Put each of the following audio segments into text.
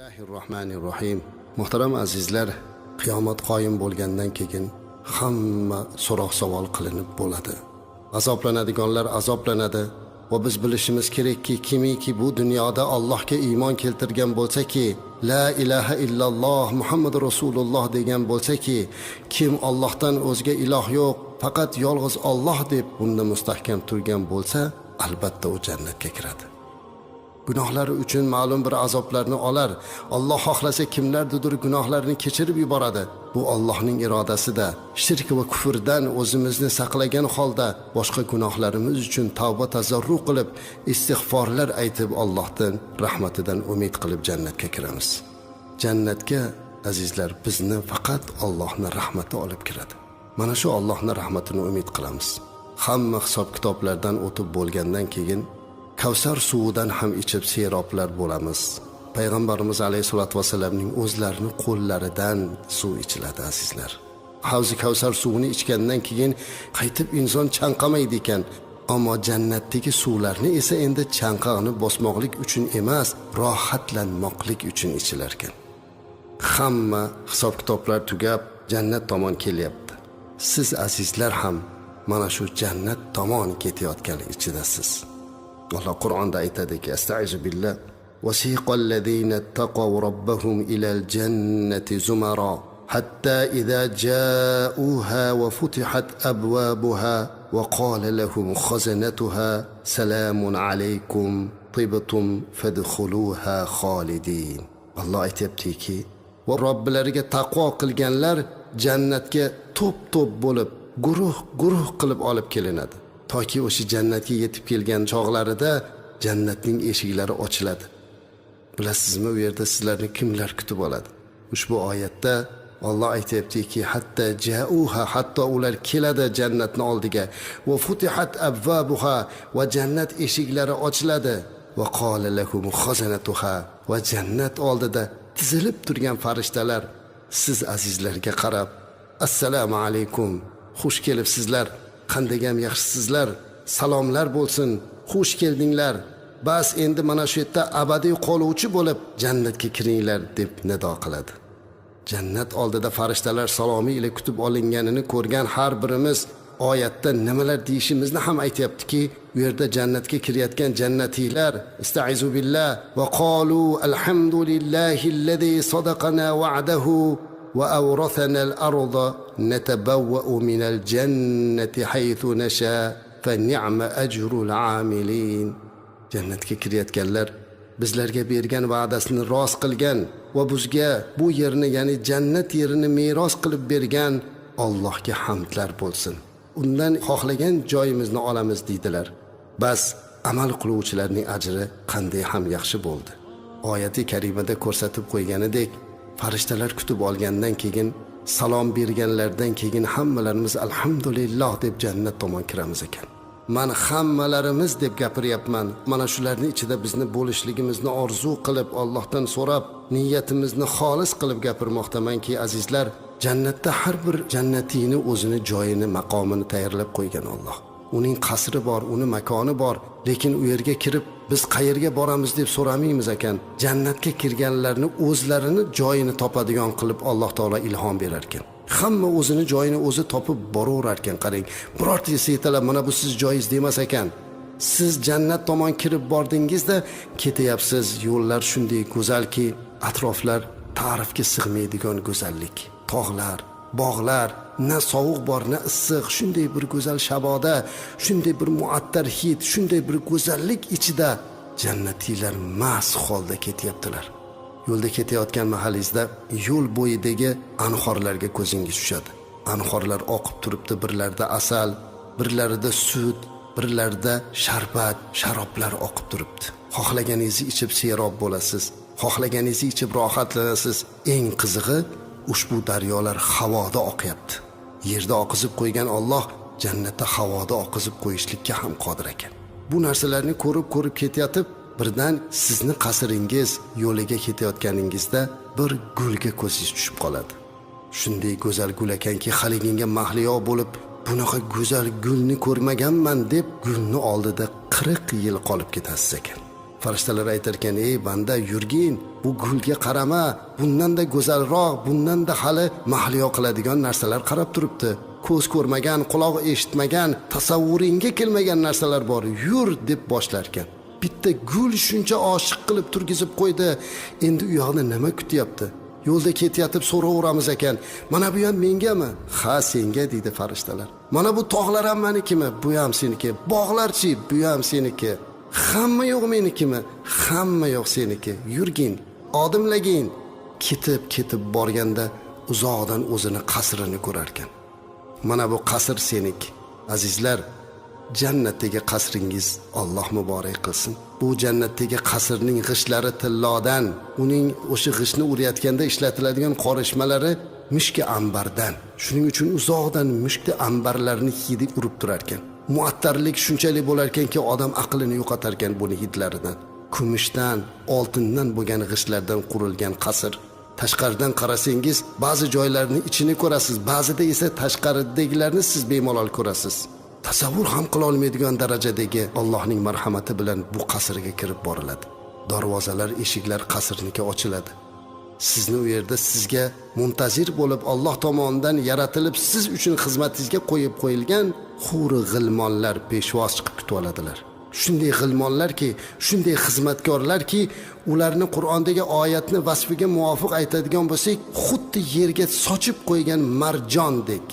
Bismillahirrohmanirrohim. Muhtaram azizlar, qiyomat qoyim bo'lgandan keyin hamma so'roq savol qilinib bo'ladi. Azoblanadiganlar azoblanadi va biz bilishimiz kerakki, kimiki bu dunyoda Allohga iymon keltirgan bo'lsa-ki, la ilaha illalloh Muhammad Rasululloh degan bo'lsa-ki, kim Allohdan o'zga iloh yo'q, faqat yolg'iz Alloh deb bunda mustahkam turgan bo'lsa, albatta u jannatga kiradi. Gunohlari uchun ma'lum bir azoblarni olar. Alloh xohlasa kimlardir gunohlarini kechirib yuboradi. Bu Allohning irodasida. Shirk va kufrdan o'zimizni saqlagan holda boshqa gunohlarimiz uchun tavba tazarru qilib, istig'forlar aytib Allohdan rahmatidan umid qilib jannatga kiramiz. Jannatga azizlar bizni faqat Allohning rahmati olib kiradi. Mana shu Allohning rahmatini umid qilamiz. Hamma hisob kitoblardan o'tib bo'lgandan keyin Kavsar suvidan ham ichib seroblar bo'lamiz. Payg'ambarimiz alayhisolatu vasallamning o'zlarini qo'llaridan suv ichiladi azizlar. Havzi Kavsar suvini ichgandan keyin qaytib inson chanqamaydi ekan. Ammo jannatdagi suvlarni esa endi chanqoqni bosmoqlik uchun emas, rohatlanmoqlik uchun ichilar ekan. Hamma hisob kitoblar tugab jannat tomon kelyapti. Siz azizlar ham mana shu jannat tomon ketayotgan ichidasiz. Allah Qur'onda aytadiki, Estaizu billah, "Wasiqal ladzina taqaw rabbahum ilal jannati zumara hatta idza ja'uha wa futihat abwabuha wa qala lahum khazanatuha salamun alaykum tibtum fadkhuluha khalidin." Allah aytibdiki, va Robbilariga taqvo qilganlar jannatga to'p-to'p bo'lib, guruh qilib olib kelinadi. Toki o'sha jannatga yetib kelgan chog'larida jannatning eshiklari ochiladi. Bilasizmi, u yerda sizlarni kimlar kutib oladi? Ushbu oyatda Alloh aytayaptiki, hatta ja'uha, hatto ular keladi jannatning oldiga, va futihat abwabuha, va jannat eshiklari ochiladi, va qala lahum khazanatuha, va jannat oldida tizilib turgan farishtalar siz azizlarga qarab, assalomu alaykum, xush kelibsizlar, qandayam yaxshisizlar, salomlar bo'lsin, xush keldinglar. Bas endi mana shu yerda abadiy qoluvchi bo'lib jannatga kiringlar deb nido qiladi. Jannat oldida farishtalar salomi ila kutib olinganini ko'rgan har birimiz oyatda nimalar deyishimizni ham aytayaptiki, u yerda jannatga kirayotgan jannatiylar istaizu billah va qalu alhamdulillahillazi sadaqana wa'dahu وأورثنا الأرض نتبوأ من الجنة حيث نشاء فنعم أجر العاملين. Jannatga kirayotganlar bizlarga bergan va'dasini rost qilgan va bizga bu yerni, ya'ni jannat yerini meros qilib bergan Allohga hamdlar bo'lsin. Undan xohlagan joyimizni olamiz deydilar. Bas amal qiluvchilarning ajri qanday ham yaxshi bo'ldi. Oyati karimada ko'rsatib qo'yganidek, farishtalar kutib olgandan keyin, salom berganlardan keyin hammalarimiz alhamdulillah deb jannat tomon kiramiz ekan. Men hammalarimiz deb gapiryapman. Mana shularning ichida bizni bo'lishligimizni orzu qilib, Allohdan so'rab, niyatimizni xolis qilib gapirmoqdamanki, azizlar, jannatda har bir jannatiyni o'zini joyini, maqomini tayyorlab qo'ygan Alloh. Uning qasri bor, uning makoni bor, lekin u yerga kirib biz qayerga boramiz deb so'ramaymiz ekan. Jannatga kirganlarni o'zlarini joyini topadigan qilib Alloh taolo ilhom berar ekan. Hamma o'zini joyini o'zi topib boraverar ekan. Qarang, birortasi aytadilar, mana bu siz joyingiz demas ekan. Siz jannat tomon kirib bordingizda ketayapsiz, yo'llar shunday go'zalki, atroflar ta'rifga sig'maydigan go'zallik. Tog'lar, bog'lar, na sovuq bor, na issiq, shunday bir go'zal shaboda, shunday bir muattar hid, shunday bir go'zallik ichida jannatiylar mast holda ketyaptilar. Yo'lda ketayotgan mahallingizda yo'l bo'yidagi anhorlarga ko'zingiz tushadi. Anhorlar oqib turibdi, birlarida asal, birlarida sut, birlarida sharbat, sharoblar oqib turibdi. Xohlaganingizni ichib serob bo'lasiz, xohlaganingizni ichib rohatlanasiz. Eng qizig'i, ushbu daryolar havoda oqyapti. Yerda oqizib qo'ygan Alloh jannatda havoda oqizib qo'yishlikka ham qodir ekan. Bu narsalarni ko'rib ketayotib, birdan sizni qasringiz yo'liga ketayotganingizda bir gulga ko'zingiz tushib qoladi. Shunday go'zal gul ekanki, haliginga mahliyo bo'lib, bunaqa go'zal gulni ko'rmaganman deb gulni oldida 40 yil qolib ketasiz ekan. Farishtalar aytar ekan: "Ey banda, yurgin, bu gulga qarama, bundan-da go'zalroq, bundan-da hali mahliyo qiladigan narsalar qarab turibdi. Ko'z ko'rmagan, quloq eshitmagan, tasavvuringga kelmagan narsalar bor. Yur" deb boshlar ekan. Bitta gul shuncha oshiq qilib turgizib qo'ydi. Endi u yoqda nima kutyapti? Yo'lda ketayotib so'raveramiz ekan: "Mana bu ham mengami?" "Ha, senga" deydi farishtalar. "Mana bu tog'lar ham menikimi?" "Bu ham seniki." "Bog'larchi?" "Bu ham seniki." "Hamma yo'q menikimi?" "Hamma yo'q seniki. Yurgin, odimlagin." Ketib borganda uzoqdan o'zini qasrini ko'rar ekan. "Mana bu qasr seniki." Azizlar, jannatdagi qasringiz Alloh muborak qilsin. Bu jannatdagi qasrning g'ishlari tillodan, uning o'sha g'ishni urayotganda ishlatiladigan qorishmalari mushki ambardan. Shuning uchun uzoqdan mushki ambarlarni hidi urib turar ekan. Muattarlik shunchalik bo'lar ekanki, odam aqlini yo'qotar ekan buni hidlaridan. Kumushdan, oltindan bo'lgan g'ishlardan qurilgan qasr. Tashqaridan qarasangiz, ba'zi joylarni ichini ko'rasiz, ba'zida esa tashqaridagilarni siz bemalol ko'rasiz. Tasavvur ham qila olmaydigan darajadagi Allohning marhamati bilan bu qasrga kirib boriladi. Darvozalar, eshiklar qasrniki ochiladi. Sizni u yerda sizga muntazir bo'lib Alloh tomonidan yaratilib siz uchun xizmatingizga qo'yib qo'yilgan huri g'ilmonlar peshvoz chiqib kutib oladilar. Shunday g'ilmonlarki, shunday xizmatkorlarki, ularni Qur'ondagi oyatni vasfiga muvofiq aytadigan bo'lsak, xuddi yerga sochib qo'ygan marjondek.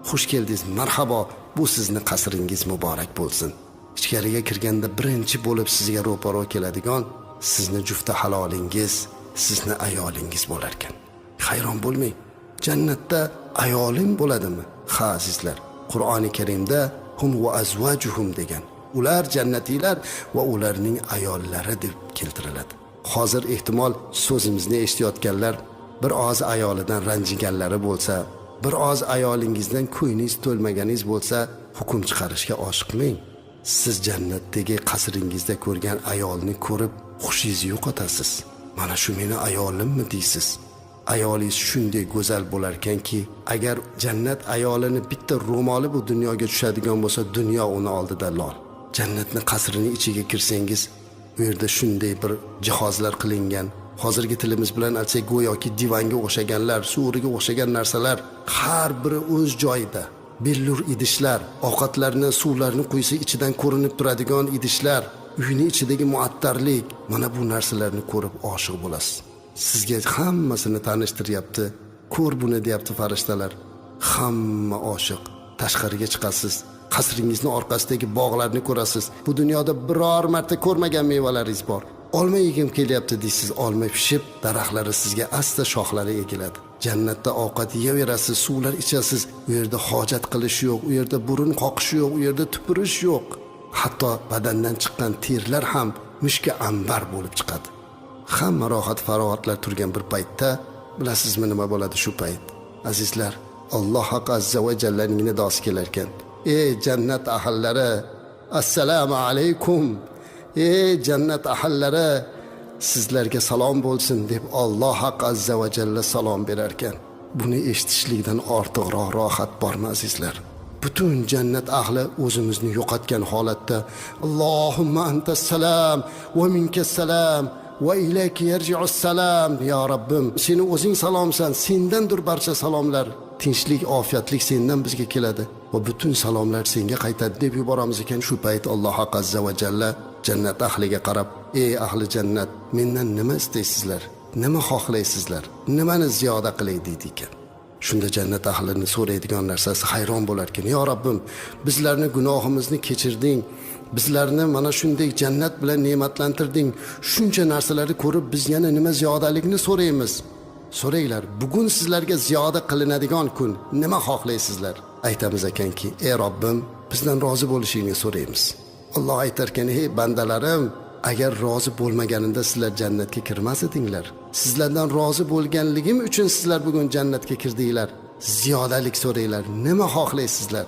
Xush keldingiz, marhabo. Bu sizni qasringiz muborak bo'lsin. Ichkariga kirganda birinchi bo'lib sizga ro'paro keladigan sizni jufti halolingiz, sizni ayolingiz bo'lar ekan. Hayron bo'lmang. Jannatda ayoling bo'ladimi? Ha, azizlar. Qur'oni Karimda hum va azvajuhum degan. Ular jannatiylar va ularning ayollari deb keltiriladi. Hozir ehtimol so'zimizni eshitayotganlar bir oz ayolidan ranjiganlari bo'lsa, bir oz ayolingizdan ko'yingiz to'lmaganingiz bo'lsa, hukm chiqarishga oshiqmang. Siz jannatdagi qasringizda ko'rgan ayolni ko'rib xushingizni yo'qotasiz. Mana shu meni ayolimmi deysiz? Ayolingiz shunday go'zal bo'lar ekanki, agar jannat ayolini bitta ro'moli bu dunyoga tushadigan bo'lsa, dunyo uni oldida lol. Jannatning qasrining ichiga kirsangiz, u yerda shunday bir jihozlar qilingan, hozirgi tilimiz bilan aytsak go'yoki divanga o'xshaganlar, suvriga o'xshagan narsalar har biri o'z joyida. Billur idishlar, ovqatlarni, suvlarni quysa ichidan ko'rinib turadigan idishlar, uyning ichidagi muattarlik, mana bu narsalarni ko'rib oshiq bo'lasiz. Sizga hammasini tanishtiryapti. Ko'r buni deyapti farishtalar. Hamma oshiq. Tashqariga chiqasiz. Qasringizni orqasidagi bog'larni ko'rasiz. Bu dunyoda biror marta ko'rmagan mevalaringiz bor. Olma yegim kelyapti deysiz, olma pishib, daraxtlari sizga asta shoxlari egiladi. Jannatda ovqat yeyaverasiz, suvlar ichasiz. U yerda hojat qilish yo'q, u yerda burun qoqish yo'q, u yerda tupurish yo'q. Hatto badandan chiqqan terlar ham mushka ambar bo'lib chiqadi. Hamma rohat farohatlar turgan bir paytda, bilasizmi nima bo'ladi shu payt? Azizlar, Alloh haq azza va jallaning nidosi kelar ekan. Ey jannat ahllari, assalomu alaykum. Ey jannat ahllari, sizlarga salom bo'lsin deb Alloh haq azza va jalla salom berar ekan. Buni eshitishlikdan ortiqroq rohat bormi azizlar? Butun jannat ahli o'zimizni yo'qotgan holatda Allohumma antas salam va minkas salam va ilayka yarji'us salam. Ya Rabbim, seni o'zing salomsan, sendandir barcha salomlar. Tinchlik, ofiyatlik sendan bizga keladi va butun salomlar senga qaytadi deb yuboramiz ekan. Shu payt Alloh azza va jalla jannat ahliga qarab, ey ahli jannat, mendan nima istaysizlar? Nima xohlaysizlar? Nimani ziyoda qilay deydi ekan. Shunda jannat ahlini so'raydigan narsasi hayron bo'lar ekan. Ya Rabbim, bizlarni gunohimizni kechirding. Bizlarni mana shunday jannat bilan ne'matlantirding. Shuncha narsalarni ko'rib biz yana nima ziyodalikni so'raymiz? So'raylar, bugun sizlarga ziyoda qilinadigan kun, nima xohlaysizlar? Aytamiz ekanki, ey Robbim, bizdan rozi bo'lishingni so'raymiz. Alloh aytar ekan, ey bandalarim, agar rozi bo'lmaganimda sizlar jannatga kirmas edinglar. Sizlardan rozi bo'lganligim uchun sizlar bugun jannatga kirdinglar. Ziyodalik so'raylar, nima xohlaysizlar?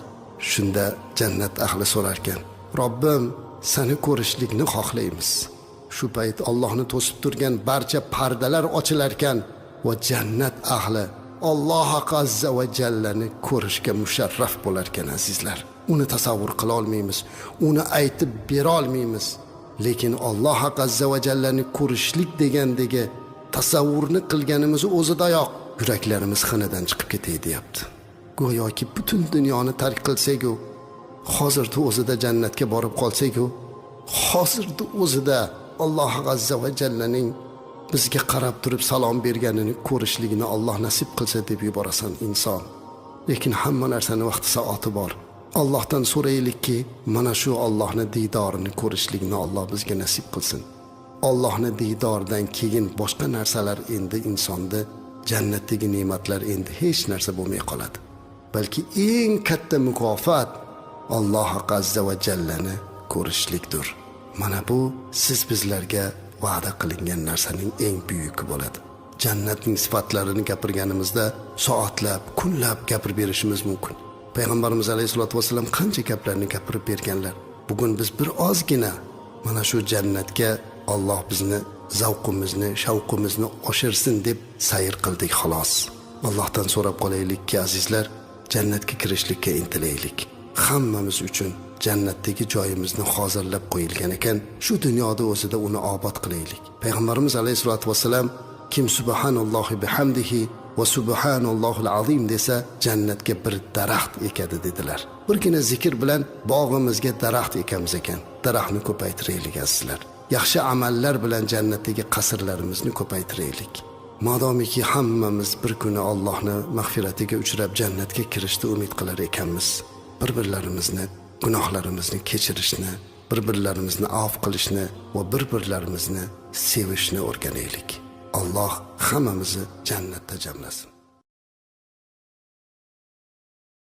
Shunda jannat ahli so'rar ekan, Robbim, seni ko'rishlikni xohlaymiz. Shu payt Allohni to'sib turgan barcha pardalar ochilar ekan va jannat ahli Alloh azza va jallani ko'rishga musharraf bo'lar ekan azizlar. Uni tasavvur qila olmaymiz, uni aytib bera olmaymiz. lekin Alloh azza va jallani ko'rishlik degandagi tasavvurni qilganimiz o'zidayoq yuraklarimiz xinadan chiqib ketay deyapti. Go'yoki butun dunyoni tark qilsak-ku, hozirda o'zida jannatga borib qolsak-ku, hozirda o'zida Alloh azza va jallaning bizga qarab turib salom berganini ko'rishligini Alloh nasib qilsa deb yuborasan inson. Lekin hamma narsaning vaqti soati bor. Allohdan so'raylikki, mana shu Allohning diydorini ko'rishlikni Alloh bizga nasib qilsin. Allohning diydoridan keyin boshqa narsalar endi insonda jannatdagi ne'matlar endi hech narsa bo'lmay qoladi. Balki eng katta mukofot Alloh azza va jallani ko'rishlikdir. Mana bu siz bizlarga va'da qilingan narsaning eng buyuki bo'ladi. Jannatning sifatlarini gapirganimizda soatlab, kunlab gapirib berishimiz mumkin. Payg'ambarimiz alayhisolatu vasallam qancha gaplarni gapirib berganlar. Bugun biz bir ozgina mana shu jannatga Alloh bizni zavqimizni, shavqimizni oshirsin deb sayr qildik xolos. Allohdan so'rab qolaylikki, azizlar, jannatga kirishlikka intilaylik. Hammamiz uchun jannatdagi joyimizni hozirlab qo'yilgan ekan, shu dunyoda o'zida uni obod qilaylik. Payg'ambarimiz alayhisolatu vasallam kim subhanallohi bihamdihi va subhanallohul azim desa jannatga bir daraxt ekadi dedilar. Birgina zikr bilan bog'imizga daraxt ekamiz ekan. Daraxtni ko'paytiraylik azizlar. Yaxshi amallar bilan jannatdagi qasrlarimizni ko'paytiraylik. Modomiki hammamiz bir kuni Allohning mag'firatiga uchrab jannatga kirishni umid qilar ekanmiz, bir-birlarimizni gunohlarimizni kechirishni, bir-birlarimizni afv qilishni va bir-birlarimizni sevishni o'rganaylik. Alloh hammamizni jannatda jamlasin.